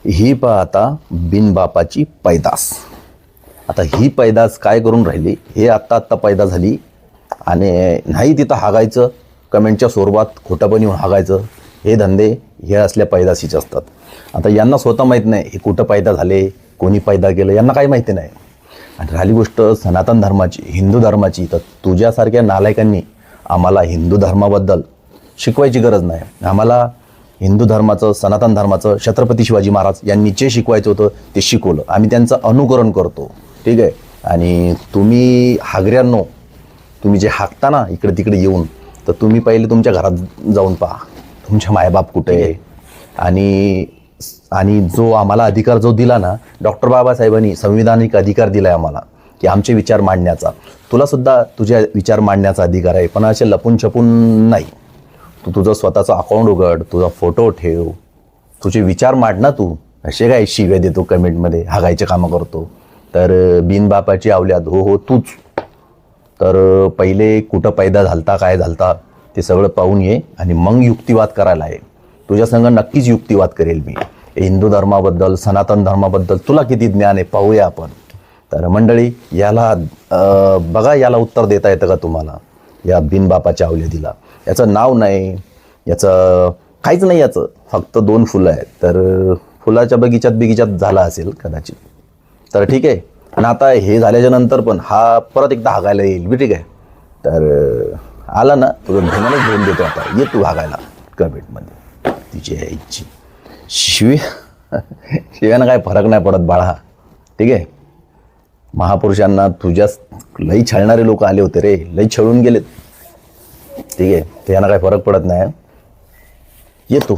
ही पहा आता बिनबापाची पैदास. आता ही पैदास काय करून राहिली, हे आत्ता पैदा झाली आणि नाही तिथं हागायचं, कमेंटच्या स्वरूपात खोटंपण येऊन हागायचं, हे धंदे हे असल्या पैदाशीचे असतात. आता यांना स्वतः माहीत नाही हे कुठं पैदा झाले, कोणी पैदा केलं, यांना काही माहिती नाही. आणि राहिली गोष्ट सनातन धर्माची, हिंदू धर्माची, तर तुझ्यासारख्या नालायकांनी आम्हाला हिंदू धर्माबद्दल शिकवायची गरज नाही. आम्हाला हिंदू धर्माचं, सनातन धर्माचं छत्रपती शिवाजी महाराज यांनी जे शिकवायचं होतं ते शिकवलं, आम्ही त्यांचं अनुकरण करतो. ठीक आहे. आणि तुम्ही हागऱ्यांनो, तुम्ही जे हाकता ना इकडे तिकडे येऊन, तर तुम्ही पहिले तुमच्या घरात जाऊन पहा तुमच्या मायबाप कुठे आहे. आणि जो आम्हाला अधिकार जो दिला ना, डॉक्टर बाबासाहेबांनी संविधानिक अधिकार दिला आहे आम्हाला की आमचे विचार मांडण्याचा, तुलासुद्धा तुझे विचार मांडण्याचा अधिकार आहे, पण असे लपून छपून नाही. तू तुझं स्वतःचं अकाउंट उघड, तुझा फोटो ठेव, तुझे विचार मांड ना. तू असे काय शिव्या देतो कमेंटमध्ये, हागायचे कामं करतो. तर बिनबापाची अवल्याद, हो तूच. तर पहिले कुठं पैदा झालता, काय झालता ते सगळं पाहून ये आणि मग युक्तिवाद करायला आहे. तुझ्या संग नक्कीच युक्तिवाद करेल मी. हिंदू धर्माबद्दल, सनातन धर्माबद्दल तुला किती ज्ञान आहे पाहूया आपण. तर मंडळी, याला बघा, याला उत्तर देता येतं का तुम्हाला, या बिनबापाच्या अवल्यादीला? याचं नाव नाही, याचं काहीच नाही, याचं फक्त 2 फुलं आहेत. तर फुलाच्या बगीच्यात झाला असेल कदाचित. तर ठीक आहे. आणि आता हे झाल्याच्या नंतर पण हा परत एकदा हागायला येईल बी. ठीक आहे. तर आला ना, तुझं धुण्यानेच धुवून देतो. आता ये तू हागायला कमेंटमध्ये, तिची यायची शिव्यानं काय फरक नाही पडत बाळा. ठीक आहे. महापुरुषांना तुझ्या लई छळणारे लोक आले होते रे, लई छळून गेलेत. ठीक आहे. ते यांना काय फरक पडत नाही. येतो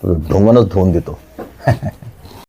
तुझं ढोंगणच धुवून देतो.